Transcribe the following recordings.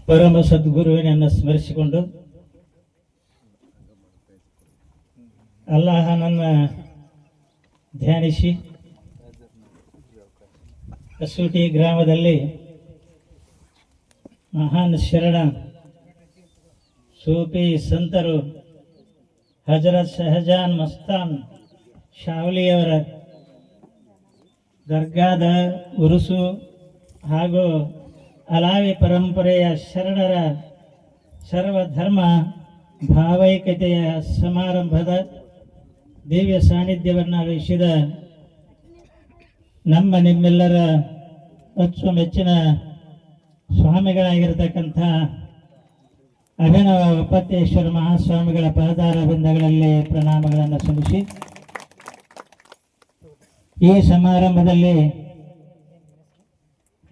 ಪರಮ ಸದ್ಗುರುವಿನನ್ನು ಸ್ಮರಿಸಿಕೊಂಡು ಅಲ್ಲಾಹನನ್ನ ಧ್ಯಾನಿಸಿ ಕಸೂಟಿ ಗ್ರಾಮದಲ್ಲಿ ಮಹಾನ್ ಶರಣ ಸೂಫಿ ಸಂತರು ಹಜರತ್ ಶಹಜಾನ್ ಮಸ್ತಾನ್ ಶಾವ್ಲಿಯವರ ದರ್ಗಾದ ಉರುಸು ಹಾಗೂ ಅಲಾವಿ ಪರಂಪರೆಯ ಶರಣರ ಸರ್ವಧರ್ಮ ಭಾವೈಕ್ಯತೆಯ ಸಮಾರಂಭದ ದಿವ್ಯ ಸಾನ್ನಿಧ್ಯವನ್ನು ವಹಿಸಿದ ನಮ್ಮ ನಿಮ್ಮೆಲ್ಲರ ಅಚ್ಚುಮೆಚ್ಚಿನ ಸ್ವಾಮಿಗಳಾಗಿರತಕ್ಕಂಥ ಅಭಿನವ ಒಪ್ಪತ್ತೇಶ್ವರ ಮಹಾಸ್ವಾಮಿಗಳ ಪಾದಾರ ಬಿಂದಗಳಲ್ಲಿ ಪ್ರಣಾಮಗಳನ್ನು ಸಲ್ಲಿಸಿ ಈ ಸಮಾರಂಭದಲ್ಲಿ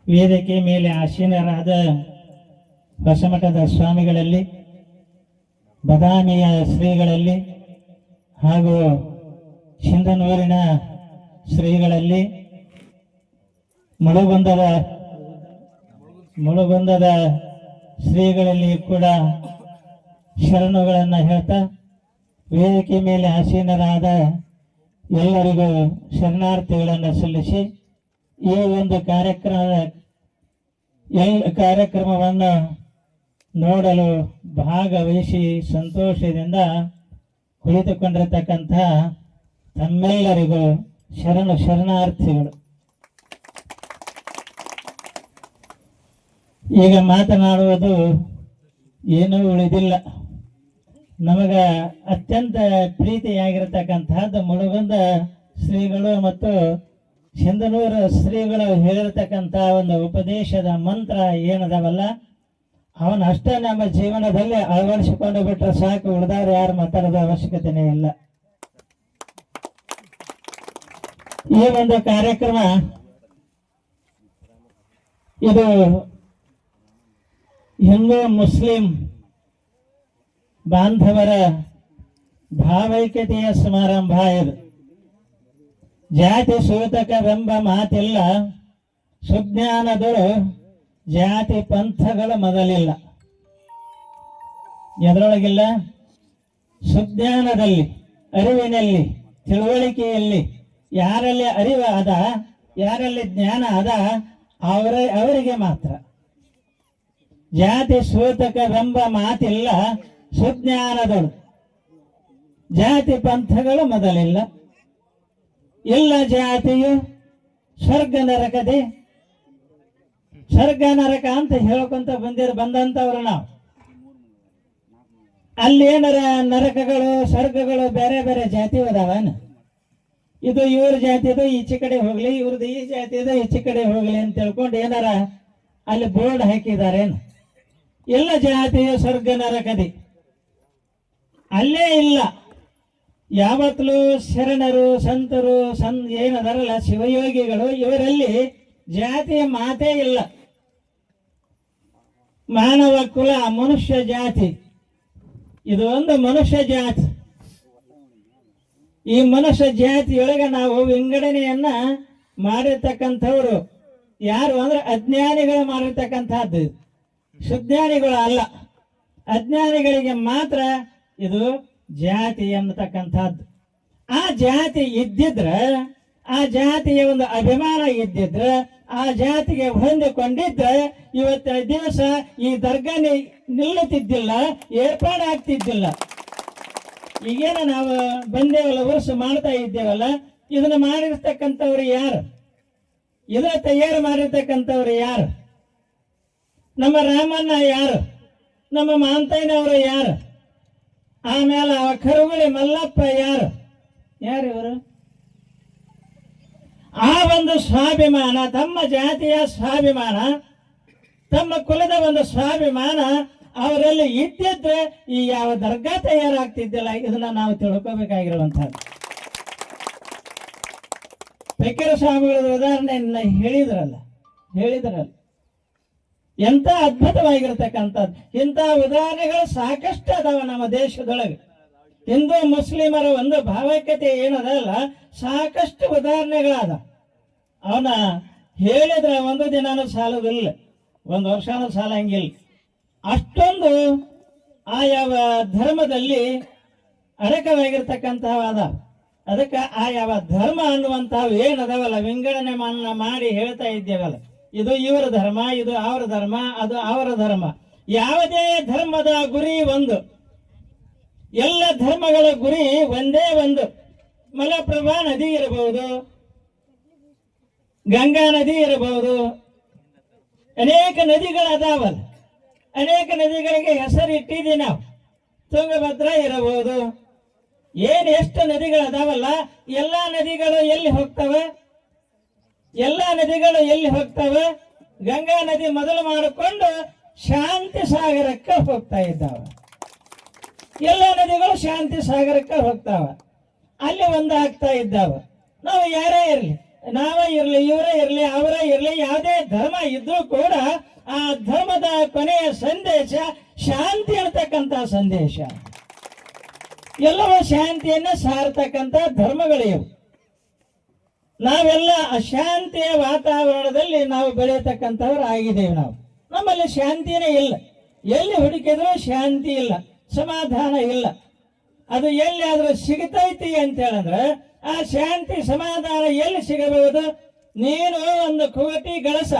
ವೇದಿಕೆ ಮೇಲೆ ಆಸೀನರಾದ ಹೊಸಮಠದ ಸ್ವಾಮಿಗಳಲ್ಲಿ, ಬದಾಮಿಯ ಶ್ರೀಗಳಲ್ಲಿ ಹಾಗೂ ಸಿಂಧನೂರಿನ ಶ್ರೀಗಳಲ್ಲಿ, ಮುಳುಗುಂದದ ಶ್ರೀಗಳಲ್ಲಿ ಕೂಡ ಶರಣುಗಳನ್ನು ಹೇಳ್ತಾ ವೇದಿಕೆ ಮೇಲೆ ಆಸೀನರಾದ ಎಲ್ಲರಿಗೂ ಶರಣಾರ್ಥಿಗಳನ್ನು ಸಲ್ಲಿಸಿ ಈ ಒಂದು ಕಾರ್ಯಕ್ರಮವನ್ನು ನೋಡಲು ಭಾಗವಹಿಸಿ ಸಂತೋಷದಿಂದ ಕುಳಿತುಕೊಂಡಿರತಕ್ಕಂಥ ತಮ್ಮೆಲ್ಲರಿಗೂ ಶರಣಾರ್ಥಿಗಳು. ಈಗ ಮಾತನಾಡುವುದು ಏನೂ ಉಳಿದಿಲ್ಲ. ನಮಗ ಅತ್ಯಂತ ಪ್ರೀತಿಯಾಗಿರತಕ್ಕಂಥದ್ದು ಮುಳುಗುಂದ ಶ್ರೀಗಳು ಮತ್ತು ಸಿಂಧನೂರ ಶ್ರೀಗಳು ಹೇಳಿರತಕ್ಕಂಥ ಒಂದು ಉಪದೇಶದ ಮಂತ್ರ ಏನದವಲ್ಲ ಅವನಷ್ಟೇ ನಮ್ಮ ಜೀವನದಲ್ಲಿ ಅಳವಡಿಸಿಕೊಂಡು ಬಿಟ್ರೆ ಸಾಕು, ಉಳಿದವ್ರು ಯಾರು ಮಾತಾಡೋದ ಅವಶ್ಯಕತೆನೇ ಇಲ್ಲ. ಈ ಒಂದು ಕಾರ್ಯಕ್ರಮ ಇದು ಹಿಂದೂ ಮುಸ್ಲಿಂ ಬಾಂಧವರ ಭಾವೈಕ್ಯತೆಯ ಸಮಾರಂಭ. ಇದು ಜಾತಿ ಸೂತಕವೆಂಬ ಮಾತಿಲ್ಲ, ಸುಜ್ಞಾನದಳು ಜಾತಿ ಪಂಥಗಳ ಮೊದಲಿಲ್ಲ. ಎದರೊಳಗಿಲ್ಲ? ಸುಜ್ಞಾನದಲ್ಲಿ, ಅರಿವಿನಲ್ಲಿ, ತಿಳುವಳಿಕೆಯಲ್ಲಿ ಯಾರಲ್ಲಿ ಅರಿವು ಅದ, ಯಾರಲ್ಲಿ ಜ್ಞಾನ ಅದ ಅವರಿಗೆ ಮಾತ್ರ. ಜಾತಿ ಸೂತಕವೆಂಬ ಮಾತಿಲ್ಲ, ಸುಜ್ಞಾನದಳು ಜಾತಿ ಪಂಥಗಳು ಮೊದಲಿಲ್ಲ. ಎಲ್ಲ ಜಾತಿಯು ಸ್ವರ್ಗ ನರಕದೆ. ಸ್ವರ್ಗ ನರಕ ಅಂತ ಹೇಳ್ಕೊಂತ ಬಂದಂತವ್ರು ನಾವು. ಅಲ್ಲಿ ಏನಾರ ನರಕಗಳು ಸ್ವರ್ಗಗಳು ಬೇರೆ ಬೇರೆ ಜಾತಿ ಅದಾವನ? ಇದು ಇವ್ರ ಜಾತಿದು ಈಚೆ ಕಡೆ ಹೋಗ್ಲಿ, ಇವ್ರದ್ದು ಈ ಜಾತಿದು ಈಚೆ ಕಡೆ ಹೋಗ್ಲಿ ಅಂತ ತಿಳ್ಕೊಂಡು ಏನಾರ ಅಲ್ಲಿ ಬೋರ್ಡ್ ಹಾಕಿದಾರೇನು? ಎಲ್ಲ ಜಾತಿಯು ಸ್ವರ್ಗ ನರಕದೆ. ಅಲ್ಲೇ ಇಲ್ಲ. ಯಾವತ್ತಲೂ ಶರಣರು ಸಂತರು ಏನದಾರಲ್ಲ ಶಿವಯೋಗಿಗಳು, ಇವರಲ್ಲಿ ಜಾತಿಯ ಮಾತೇ ಇಲ್ಲ. ಮಾನವ ಕುಲ, ಮನುಷ್ಯ ಜಾತಿ, ಇದು ಒಂದು ಮನುಷ್ಯ ಜಾತಿ. ಈ ಮನುಷ್ಯ ಜಾತಿಯೊಳಗೆ ನಾವು ವಿಂಗಡಣೆಯನ್ನ ಮಾಡಿರ್ತಕ್ಕಂಥವ್ರು ಯಾರು ಅಂದ್ರೆ ಅಜ್ಞಾನಿಗಳು ಮಾಡಿರ್ತಕ್ಕಂಥದ್ದು. ಸುಜ್ಞಾನಿಗಳು ಅಲ್ಲ, ಅಜ್ಞಾನಿಗಳಿಗೆ ಮಾತ್ರ ಇದು ಜಾತಿ ಅನ್ನತಕ್ಕಂಥದ್ದು. ಆ ಜಾತಿ ಇದ್ದಿದ್ರೆ, ಆ ಜಾತಿಯ ಒಂದು ಅಭಿಮಾನ ಇದ್ದಿದ್ರೆ, ಆ ಜಾತಿಗೆ ಹೊಂದಿಕೊಂಡಿದ್ರೆ ಇವತ್ತಿನ ದಿವಸ ಈ ದರ್ಗಾ ನಿಲ್ಲುತ್ತಿದ್ದಿಲ್ಲ, ಏರ್ಪಾಡಾಗ್ತಿದ್ದಿಲ್ಲ. ಈಗೇನ ನಾವು ಬಂದೇವಲ್ಲ, ವರ್ಷ ಮಾಡ್ತಾ ಇದ್ದೇವಲ್ಲ, ಇದನ್ನ ಮಾಡಿರ್ತಕ್ಕಂಥವ್ರು ಯಾರು? ಇದನ್ನ ತಯಾರು ಮಾಡಿರ್ತಕ್ಕಂಥವ್ರು ಯಾರು? ನಮ್ಮ ರಾಮಣ್ಣ ಯಾರು? ನಮ್ಮ ಮಾಂತಯ್ಯನವರು ಯಾರು? ಆಮೇಲೆ ಕರುಗುಳಿ ಮಲ್ಲಪ್ಪ ಯಾರು? ಇವರು? ಆ ಒಂದು ಸ್ವಾಭಿಮಾನ, ತಮ್ಮ ಜಾತಿಯ ಸ್ವಾಭಿಮಾನ, ತಮ್ಮ ಕುಲದ ಒಂದು ಸ್ವಾಭಿಮಾನ ಅವರಲ್ಲಿ ಇದ್ದಿದ್ರೆ ಈ ಯಾವ ದರ್ಗಾ ತಯಾರಾಗ್ತಿದ್ದಿಲ್ಲ. ಇದನ್ನ ನಾವು ತಿಳ್ಕೋಬೇಕಾಗಿರುವಂತಹದ್ದು. ಫಕೀರ ಸ್ವಾಮಿಗಳ ಉದಾಹರಣೆ ಹೇಳಿದ್ರಲ್ಲ ಎಂತ ಅದ್ಭುತವಾಗಿರ್ತಕ್ಕಂಥದ್ದು. ಇಂಥ ಉದಾಹರಣೆಗಳು ಸಾಕಷ್ಟು ಅದಾವ ನಮ್ಮ ದೇಶದೊಳಗೆ. ಹಿಂದೂ ಮುಸ್ಲಿಮರ ಒಂದು ಭಾವೈಕ್ಯತೆ ಏನದಲ್ಲ, ಸಾಕಷ್ಟು ಉದಾಹರಣೆಗಳಾದ. ಅವನ ಹೇಳಿದ್ರೆ ಒಂದು ದಿನಾನು ಸಾಲದಿಲ್ಲ, ಒಂದು ವರ್ಷನೂ ಸಾಲಂಗಿಲ್ಲ. ಅಷ್ಟೊಂದು ಆಯಾವ ಧರ್ಮದಲ್ಲಿ ಅಡಕವಾಗಿರ್ತಕ್ಕಂಥವಾದ. ಅದಕ್ಕೆ ಆಯಾವ ಧರ್ಮ ಅನ್ನುವಂಥವು ಏನದವಲ್ಲ, ವಿಂಗಡಣೆ ಮಾಡಿ ಹೇಳ್ತಾ ಇದ್ದೇವಲ್ಲ, ಇದು ಇವರ ಧರ್ಮ, ಇದು ಅವರ ಧರ್ಮ, ಅದು ಅವರ ಧರ್ಮ. ಯಾವುದೇ ಧರ್ಮದ ಗುರಿ ಒಂದು, ಎಲ್ಲ ಧರ್ಮಗಳ ಗುರಿ ಒಂದೇ ಒಂದು. ಮಲಪ್ರಭಾ ನದಿ ಇರಬಹುದು, ಗಂಗಾ ನದಿ ಇರಬಹುದು, ಅನೇಕ ನದಿಗಳದಾವಲ್ಲ, ಅನೇಕ ನದಿಗಳಿಗೆ ಹೆಸರು ಇಟ್ಟಿದ್ದೀವಿ ನಾವು. ತುಂಗಭದ್ರಾ ಇರಬಹುದು, ಎಷ್ಟು ನದಿಗಳದಾವಲ್ಲ, ಎಲ್ಲಾ ನದಿಗಳು ಎಲ್ಲಿ ಹೋಗ್ತವೆ? ಎಲ್ಲಾ ನದಿಗಳು ಎಲ್ಲಿ ಹೋಗ್ತವೆ? ಗಂಗಾ ನದಿ ಮೊದಲು ಮಾಡಿಕೊಂಡು ಶಾಂತಿ ಸಾಗರಕ್ಕೆ ಹೋಗ್ತಾ ಇದ್ದಾವೆ. ಎಲ್ಲ ನದಿಗಳು ಶಾಂತಿ ಸಾಗರಕ್ಕೆ ಹೋಗ್ತಾವ, ಅಲ್ಲಿ ಒಂದಾಗ್ತಾ ಇದ್ದಾವ. ನಾವು ಯಾರೇ ಇರಲಿ, ನಾವೇ ಇರಲಿ, ಇವರೇ ಇರಲಿ, ಅವರೇ ಇರಲಿ, ಯಾವುದೇ ಧರ್ಮ ಇದ್ರೂ ಕೂಡ ಆ ಧರ್ಮದ ಕೊನೆಯ ಸಂದೇಶ ಶಾಂತಿ ಅಂತಕ್ಕಂಥ ಸಂದೇಶ. ಎಲ್ಲವೂ ಶಾಂತಿಯನ್ನ ಸಾರತಕ್ಕಂಥ ಧರ್ಮಗಳಿವು. ನಾವೆಲ್ಲ ಅಶಾಂತಿಯ ವಾತಾವರಣದಲ್ಲಿ ನಾವು ಬೆಳೆಯತಕ್ಕಂಥವ್ರು ಆಗಿದ್ದೇವೆ. ನಮ್ಮಲ್ಲಿ ಶಾಂತಿನೇ ಇಲ್ಲ, ಎಲ್ಲಿ ಹುಡುಕಿದ್ರೂ ಶಾಂತಿ ಇಲ್ಲ, ಸಮಾಧಾನ ಇಲ್ಲ. ಅದು ಎಲ್ಲಿ ಆದ್ರೂ ಸಿಗತೈತಿ ಅಂತ ಹೇಳಿದ್ರೆ ಆ ಶಾಂತಿ ಸಮಾಧಾನ ಎಲ್ಲಿ ಸಿಗಬಹುದು? ನೀನು ಒಂದು ಕೋಟಿ ಗಳಸ,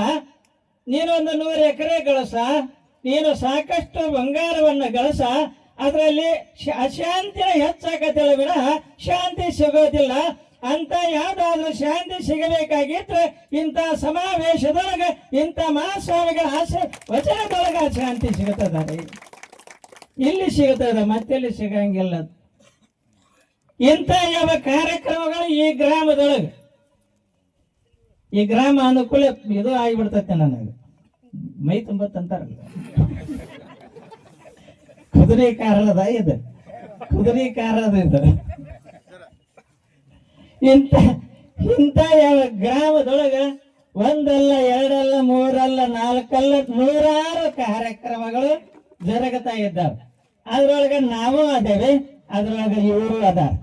ನೀನು ಒಂದು 100 ಎಕರೆ ಗಳಸ, ನೀನು ಸಾಕಷ್ಟು ಬಂಗಾರವನ್ನು ಗಳಸ, ಅದರಲ್ಲಿ ಅಶಾಂತಿನ ಹೆಚ್ಚಾಗತ್ತಿಲ್ಲ ವಿನಃ ಶಾಂತಿ ಸಿಗೋದಿಲ್ಲ. ಅಂತ ಯಾವ್ದಾದ್ರೂ ಶಾಂತಿ ಸಿಗಬೇಕಾಗಿದ್ರೆ ಇಂಥ ಸಮಾವೇಶದೊಳಗೆ, ಇಂಥ ಮಹಾಸ್ವಾಮಿಗಳ ವಚನದೊಳಗ ಶಾಂತಿ ಸಿಗುತ್ತದೆ. ಇಲ್ಲಿ ಸಿಗುತ್ತದೆ, ಮತ್ತೆಲ್ಲಿ ಸಿಗಂಗಿಲ್ಲ. ಇಂಥ ಯಾವ ಕಾರ್ಯಕ್ರಮಗಳು ಈ ಗ್ರಾಮದೊಳಗೆ, ಈ ಗ್ರಾಮ ಅನುಕೂಲ ಇದು ಆಗಿಬಿಡ್ತೈತೆ. ನನಗೆ ಮೈ ತುಂಬತ್ತಂತಾರಲ್ಲ, ಕುದುರೆ ಕಾರದ ಇದು, ಕುದುರೆ ಕಾರದ ಇದು. ಇಂಥ ಯಾವ ಗ್ರಾಮದೊಳಗ ಒಂದಲ್ಲ, ಎರಡಲ್ಲ, ಮೂರಲ್ಲ, ನಾಲ್ಕಲ್ಲ, 100 ಕಾರ್ಯಕ್ರಮಗಳು ಜರುಗುತ್ತಾ ಇದ್ದಾವೆ. ಅದ್ರೊಳಗೆ ನಾವು ಅದೇವೆ, ಅದ್ರೊಳಗೆ ಇವರು ಅದಾರ.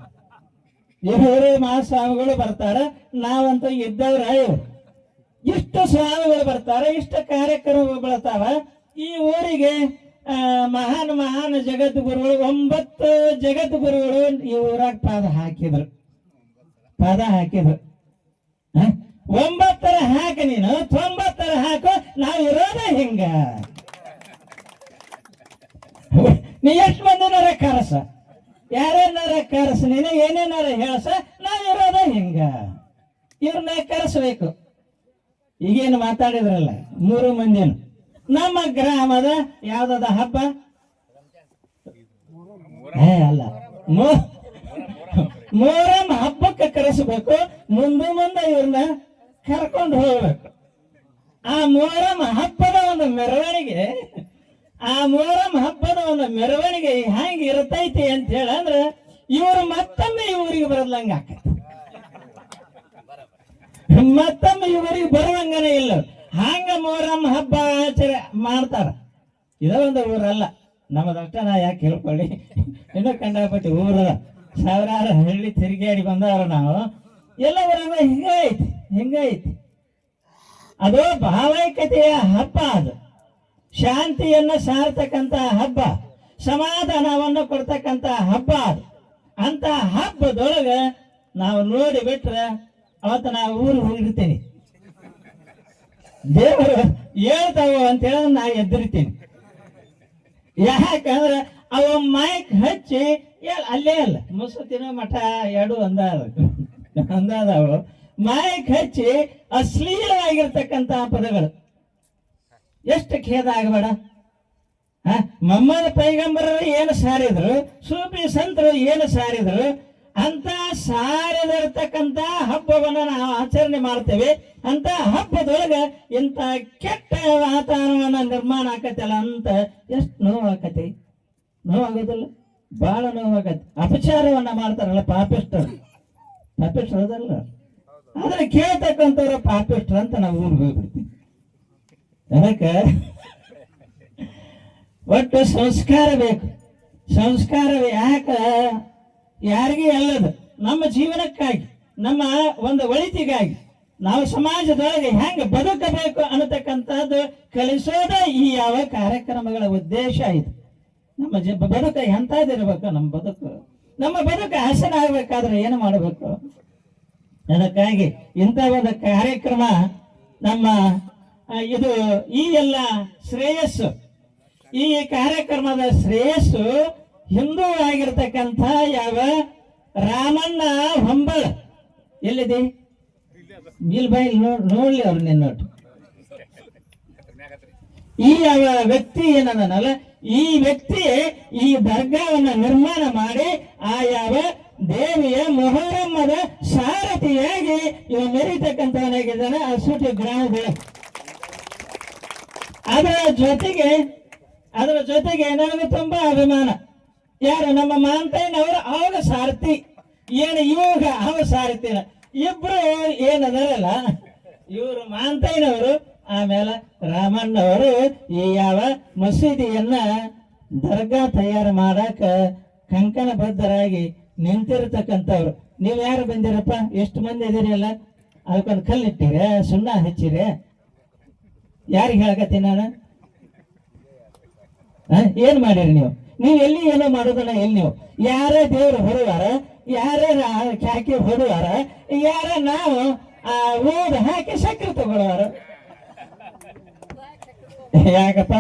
ಇವರು ಮಹಾಸ್ವಾಮಿಗಳು ಬರ್ತಾರ, ನಾವಂತೂ ಇದ್ದವ್ರ. ಇಷ್ಟು ಸ್ವಾಮಿಗಳು ಬರ್ತಾರ, ಇಷ್ಟು ಕಾರ್ಯಕ್ರಮಗಳು ಬರ್ತಾವ. ಈ ಊರಿಗೆ ಮಹಾನ್ ಜಗದ್ಗುರುಗಳು, 9 ಜಗದ್ಗುರುಗಳು ಈ ಊರಾಗ ಪಾದ ಹಾಕಿದ್ರು. 9 ಹಾಕಿ, ನೀನು 90 ಹಾಕು. ನಾವು ಇರೋದ ಹಿಂಗ. ನೀ ಎಷ್ಟು ಮಂದಿನಾರ ಕರಸ, ಯಾರೇನಾರ ಕರಸ, ನೀನು ಏನೇನಾರ ಹೇಳಸ, ನಾವಿರೋದ ಹಿಂಗ. ಇವ್ರನ್ನ ಕರೆಸಬೇಕು. ಈಗೇನು ಮಾತಾಡಿದ್ರಲ್ಲ 3 ಮಂದಿನ, ನಮ್ಮ ಗ್ರಾಮದ ಯಾವ್ದದ ಹಬ್ಬ? ಅಲ್ಲ, ಮೊಹರಂ ಹಬ್ಬಕ್ಕೆ ಕರೆಸಬೇಕು. ಮುಂದೆ ಇವ್ರನ್ನ ಕರ್ಕೊಂಡು ಹೋಗ್ಬೇಕು. ಆ ಮೊಹರಂ ಹಬ್ಬದ ಒಂದು ಮೆರವಣಿಗೆ, ಆ ಮೊಹರಂ ಹಬ್ಬದ ಒಂದು ಮೆರವಣಿಗೆ ಹೆಂಗ್ ಇರ್ತೈತಿ ಅಂತ ಹೇಳಂದ್ರೆ ಇವರು ಮತ್ತೊಮ್ಮೆ ಇವರಿಗೆ ಬರದಂಗ ಆಕೈತಿ. ಮತ್ತೊಮ್ಮೆ ಇವರಿಗೆ ಬರುವಂಗನೇ ಇಲ್ಲ. ಹಂಗ ಮೊಹರಂ ಹಬ್ಬ ಆಚರಣೆ ಮಾಡ್ತಾರ. ಇದ ಒಂದು ಊರಲ್ಲ, ನಮ್ಮದಷ್ಟ ನಾ ಯಾಕೆ ಹೇಳ್ಕೊಳ್ಳಿ, ಇನ್ನೂ ಕಂಡಪಟ್ಟಿ ಊರದ ಸಾವಿರಾರು ಹಳ್ಳಿ ತಿರುಗಾಡಿ ಬಂದವರು ನಾವು. ಎಲ್ಲ ಊರಾಗ ಹಿಂಗೈತಿ. ಅದು ಭಾವೈಕ್ಯತೆಯ ಹಬ್ಬ, ಅದು ಶಾಂತಿಯನ್ನ ಸಾರ್ತಕ್ಕಂಥ ಹಬ್ಬ, ಸಮಾಧಾನವನ್ನು ಕೊಡ್ತಕ್ಕಂಥ ಹಬ್ಬ ಅದು. ಅಂತ ಹಬ್ಬದೊಳಗ ನಾವು ನೋಡಿ ಬಿಟ್ರೆ ಅವತ್ತು ನಾವು ಊರಿಗೆ ಹೋಗಿರ್ತೀನಿ. ದೇವರು ಹೇಳ್ತಾವ ಅಂತ ಹೇಳಿದ್ರೆ ನಾ ಎದ್ದಿರ್ತೀನಿ. ಯಾಕಂದ್ರೆ ಅವ ಮೈಕ್ ಹಚ್ಚಿ ಅಲ್ಲೇ ಅಲ್ಲ, ಮುಸುತಿನ ಮಠ 2 ಅಂದಾದವು ಮೈಕ್ ಹಚ್ಚಿ ಅಶ್ಲೀಲವಾಗಿರ್ತಕ್ಕಂಥ ಪದಗಳು. ಎಷ್ಟು ಖೇದ ಆಗಬೇಡ. ಮೊಹಮ್ಮದ್ ಪೈಗಂಬರರು ಏನು ಸಾರಿದ್ರು, ಸೂಫಿ ಸಂತರು ಏನು ಸಾರಿದ್ರು, ಅಂತ ಸಾರಿದಿರ್ತಕ್ಕಂಥ ಹಬ್ಬವನ್ನು ನಾವು ಆಚರಣೆ ಮಾಡ್ತೇವೆ. ಅಂತ ಹಬ್ಬದೊಳಗ ಇಂಥ ಕೆಟ್ಟ ವಾತಾವರಣ ನಿರ್ಮಾಣ ಆಕತ್ತಲ್ಲ ಅಂತ ಎಷ್ಟು ನೋವಾಕತಿ. ನೋವಾಗೋದಿಲ್ಲ, ಬಹಳ ನೋವಾಗತ್ತೆ. ಅಪಚಾರವನ್ನ ಮಾಡ್ತಾರಲ್ಲ ಪಾಪಿಷ್ಟರು, ಅದಲ್ಲ ಅದನ್ನ ಕೇಳ್ತಕ್ಕಂಥವ್ರ ಪಾಪಿಷ್ಟ್ರ ಅಂತ ನಾವು ಊರಿಗೆ ಹೋಗ್ಬಿಡ್ತೀವಿ. ಅದಕ್ಕೆ ಒಟ್ಟು ಸಂಸ್ಕಾರ ಬೇಕು. ಸಂಸ್ಕಾರ ಯಾರಿಗೆ ಅಲ್ಲದು, ನಮ್ಮ ಜೀವನಕ್ಕಾಗಿ, ನಮ್ಮ ಒಂದು ಒಳಿತಿಗಾಗಿ, ನಾವು ಸಮಾಜದೊಳಗೆ ಹೆಂಗೆ ಬದುಕಬೇಕು ಅನ್ನತಕ್ಕಂಥದ್ದು ಕಲಿಸೋದ ಈ ಯಾವ ಕಾರ್ಯಕ್ರಮಗಳ ಉದ್ದೇಶ ಇದು. ನಮ್ಮ ಬದುಕು ಎಂಥದ್ದಿರ್ಬೇಕು, ನಮ್ಮ ಬದುಕು ಹಸನ ಆಗ್ಬೇಕಾದ್ರೆ ಏನು ಮಾಡಬೇಕು? ಅದಕ್ಕಾಗಿ ಇಂಥ ಒಂದು ಕಾರ್ಯಕ್ರಮ ನಮ್ಮ ಇದು ಈ ಎಲ್ಲ ಶ್ರೇಯಸ್ಸು, ಈ ಕಾರ್ಯಕ್ರಮದ ಶ್ರೇಯಸ್ಸು ಹಿಂದೂ ಆಗಿರ್ತಕ್ಕಂಥ ಯಾವ ರಾಮಣ್ಣ ಹೊಂಬಳ ಎಲ್ಲಿದೆ ಬೈಲ್ ನೋಡ್ಲಿ ಅವ್ರು ನಿನ್ನೋಟು. ಈ ಯಾವ ವ್ಯಕ್ತಿ ಏನಲ್ಲ, ಈ ವ್ಯಕ್ತಿ ಈ ದರ್ಗಾವನ್ನ ನಿರ್ಮಾಣ ಮಾಡಿ ಆ ಯಾವ ದೇವಿಯ ಮೊಹರಮ್ಮದ ಸಾರಥಿಯಾಗಿ ಇವ ಮೆರೀತಕ್ಕಂಥವನಾಗಿದ್ದಾನೆ ಆ ಸೂಟಿ ಗ್ರಾಮದ. ಅದರ ಜೊತೆಗೆ ನನಗೆ ತುಂಬಾ ಅಭಿಮಾನ. ಯಾರು ನಮ್ಮ ಮಾಂತಯ್ಯನವರು ಅವಾಗ ಸಾರಥಿ, ಏನು ಇವಾಗ ಅವ ಸಾರಥಿನ, ಇಬ್ರು ಏನದಾರಲ್ಲ ಇವರು ಮಾಂತಯ್ಯನವರು, ಆಮೇಲೆ ರಾಮಣ್ಣವರು ಈ ಯಾವ ಮಸೀದಿಯನ್ನ ದರ್ಗಾ ತಯಾರು ಮಾಡಾಕ ಕಂಕಣಬದ್ಧರಾಗಿ ನಿಂತಿರ್ತಕ್ಕಂಥವ್ರು. ನೀವು ಯಾರು ಬಂದಿರಪ್ಪ? ಎಷ್ಟು ಮಂದಿ ಇದೀರಿ ಅಲ್ಲ? ಅದಕ್ಕೊಂದು ಕಲ್ಲಿಟ್ಟಿರ, ಸುಣ್ಣ ಹಚ್ಚಿರ? ಯಾರಿಗೆ ಹೇಳಕತ್ತೀನಿ ನಾನು? ಏನ್ ಮಾಡಿರಿ ನೀವು? ಎಲ್ಲಿ ಏನೋ ಮಾಡೋದನ್ನ ಎಲ್ಲಿ ನೀವು? ಯಾರೇ ದೇವ್ರು ಹೊಡುವಾರ, ಯಾರೇ ಹಾಕಿ ಹೊಡುವಾರ, ಯಾರ ನಾವು ಓದ್ ಹಾಕಿ ಸಕ್ಕರೆ ತಗೊಳ್ಳುವಾರ? ಯಾಕಪ್ಪ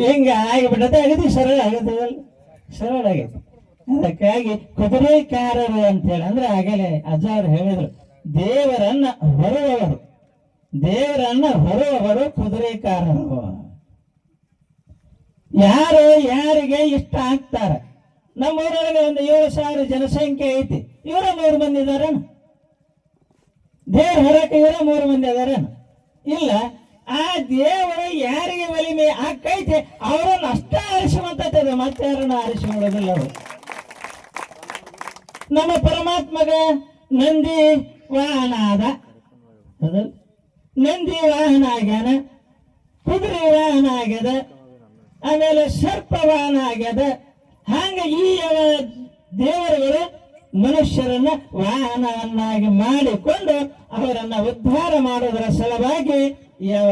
ಹಿಂಗ ಆಗಿಬಿಟ್ಟದೆ? ಅಗದಿ ಸರಳ ಆಗದಲ್ಲ, ಸರಳ ಆಗೈತಿ. ಅದಕ್ಕಾಗಿ ಕುದುರೆಕಾರರು ಅಂತೇಳಿ ಅಂದ್ರೆ ಆಗಲೇ ಅಜ್ಜ ಅವ್ರು ಹೇಳಿದ್ರು, ದೇವರನ್ನ ಹೊರುವವರು ಕುದುರೆಕಾರರು. ಯಾರು ಯಾರಿಗೆ ಇಷ್ಟ ಆಗ್ತಾರ? ನಮ್ಮೂರೊಳಗೆ ಒಂದು 7,000 ಜನಸಂಖ್ಯೆ ಐತಿ, ಇವರ 3 ಮಂದಿ ಇದಾರ? ದೇವ್ರ ಹೊರಕ್ಕೆ ಇವರ 3 ಮಂದಿ ಅದಾರ? ಇಲ್ಲ. ಆ ದೇವರು ಯಾರಿಗೆ ಒಲಿಮೆ ಆಕೈತೆ ಅವರನ್ನು ಅಷ್ಟ ಆರಿಸುವಂತದ, ಮತ್ತೆ ಯಾರನ್ನ ಆರಿಸಿಕೊಳ್ಳೋದಿಲ್ಲ ಅವರು. ನಮ್ಮ ಪರಮಾತ್ಮಗ ನಂದಿ ವಾಹನ ಆದ, ನಂದಿ ವಾಹನ ಆಗ್ಯಾನ, ಕುದುರೆ ವಾಹನ ಆಗ್ಯದ, ಆಮೇಲೆ ಸರ್ಪ ವಾಹನ ಆಗ್ಯದ. ಹಂಗ ಈ ದೇವರುಗಳು ಮನುಷ್ಯರನ್ನ ವಾಹನವನ್ನಾಗಿ ಮಾಡಿಕೊಂಡು ಅವರನ್ನ ಉದ್ಧಾರ ಮಾಡೋದರ ಸಲುವಾಗಿ ಯಾವ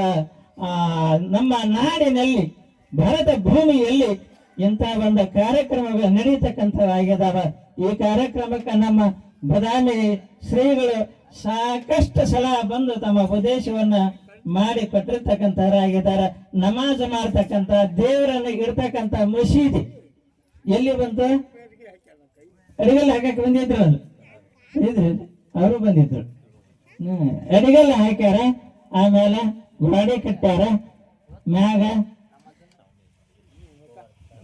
ನಮ್ಮ ನಾಡಿನಲ್ಲಿ, ಭಾರತ ಭೂಮಿಯಲ್ಲಿ ಇಂಥ ಒಂದು ಕಾರ್ಯಕ್ರಮಗಳು ನಡೀತಕ್ಕಂಥವಾಗಿದ್ದಾವ. ಈ ಕಾರ್ಯಕ್ರಮಕ್ಕೆ ನಮ್ಮ ಬದಾಮಿ ಶ್ರೀಗಳು ಸಾಕಷ್ಟು ಸಲ ಬಂದು ತಮ್ಮ ಉಪದೇಶವನ್ನ ಮಾಡಿ ಕೊಟ್ಟಿರ್ತಕ್ಕಂಥವರಾಗಿದ್ದಾರೆ. ನಮಾಜ್ ಮಾಡ್ತಕ್ಕಂಥ, ದೇವರನ್ನ ಇಡ್ತಕ್ಕಂಥ ಮಸೀದಿ ಎಲ್ಲಿ ಬಂತು? ಅಡಿಗೆಲ್ಲ ಹಾಕಕ್ಕೆ ಬಂದಿದ್ರು, ಅವರು ಬಂದಿದ್ರು. ಅಡಿಗೆಲ್ಲ ಹಾಕ್ಯಾರ, ಆಮೇಲೆ ಗಾಡಿ ಕಟ್ಟ್ಯಾರ, ಮ್ಯಾಗ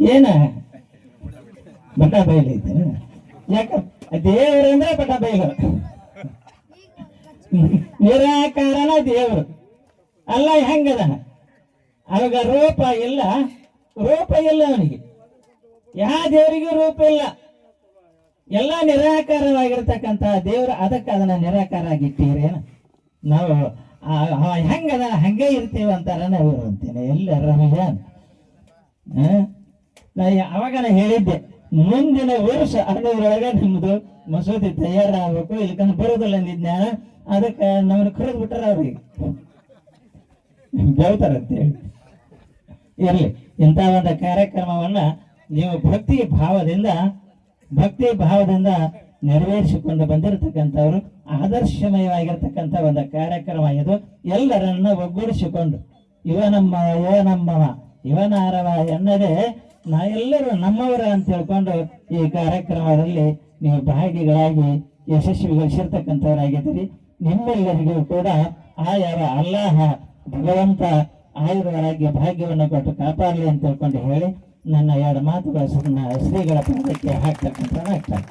ಏನ ಬಟ ಬಯಲೈತೆ. ಯಾಕ ದೇವರಂದ್ರೆ ಬಟ ಬಯಲು, ನಿರಾಕಾರನ ದೇವರು ಅಲ್ಲ. ಹೆಂಗದ ಅವಾಗ ರೂಪ ಇಲ್ಲ ಅವನಿಗೆ, ಯಾವ ದೇವರಿಗೂ ರೂಪ ಇಲ್ಲ, ಎಲ್ಲ ನಿರಾಕಾರವಾಗಿರ್ತಕ್ಕಂಥ ದೇವರು. ಅದಕ್ಕೆ ಅದನ್ನ ನಿರಾಕಾರ ಆಗಿಟ್ಟಿರೇನ ನಾವು? ಹೆಂಗದ ಹಂಗೆ ಇರ್ತೀವಿ ಅಂತಾರ ನಾವು ಅಂತೀನಿ. ಎಲ್ಲ ರಮಜಾನ್ ಅವಾಗ ನಾ ಹೇಳಿದ್ದೆ, ಮುಂದಿನ ವರ್ಷ ಅದರೊಳಗೆ ನಿಮ್ದು ಮಸೂದಿ ತಯಾರಾಗಬೇಕು, ಇಲ್ಕಂದ್ರೆ ಬರೋದಿಲ್ಲ ಅಂದಿದ್ನ. ಅದಕ್ಕೆ ನಮ್ಮನ್ನು ಕರೆದು ಬಿಟ್ಟಾರ, ಅವ್ರಿಗೆ ಬೆಳ್ತಾರಂತೇಳಿ. ಇರಲಿ, ಇಂಥ ಒಂದು ಕಾರ್ಯಕ್ರಮವನ್ನ ನೀವು ಭಕ್ತಿ ಭಾವದಿಂದ ನೆರವೇರಿಸಿಕೊಂಡು ಬಂದಿರತಕ್ಕಂಥವ್ರು. ಆದರ್ಶಮಯವಾಗಿರ್ತಕ್ಕಂಥ ಒಂದು ಕಾರ್ಯಕ್ರಮ ಇದು. ಎಲ್ಲರನ್ನ ಒಗ್ಗೂಡಿಸಿಕೊಂಡು ಇವನಾರವ ಎನ್ನದೇ ಎಲ್ಲರೂ ನಮ್ಮವರ ಅಂತ ಹೇಳ್ಕೊಂಡು ಈ ಕಾರ್ಯಕ್ರಮದಲ್ಲಿ ನೀವು ಭಾಗಿಗಳಾಗಿ ಯಶಸ್ವಿಗೊಳಿಸಿರ್ತಕ್ಕಂಥವರಾಗಿದ್ದೀರಿ. ನಿಮ್ಮೆಲ್ಲರಿಗೂ ಕೂಡ ಯಾವ ಅಲ್ಲಾಹ ಭಗವಂತ ಆಯುರ್ವಾರಾಗ್ಯ ಭಾಗ್ಯವನ್ನು ಕೊಟ್ಟು ಕಾಪಾಡಲಿ ಅಂತ ಹೇಳ್ಕೊಂಡು ಹೇಳಿ ನನ್ನ 2 ಮಾತುಗಳ ಶ್ರೀಗಳ ಪಾದಕ್ಕೆ ಹಾಕ್ತಕ್ಕಂಥ ಆಗ್ತಾರೆ.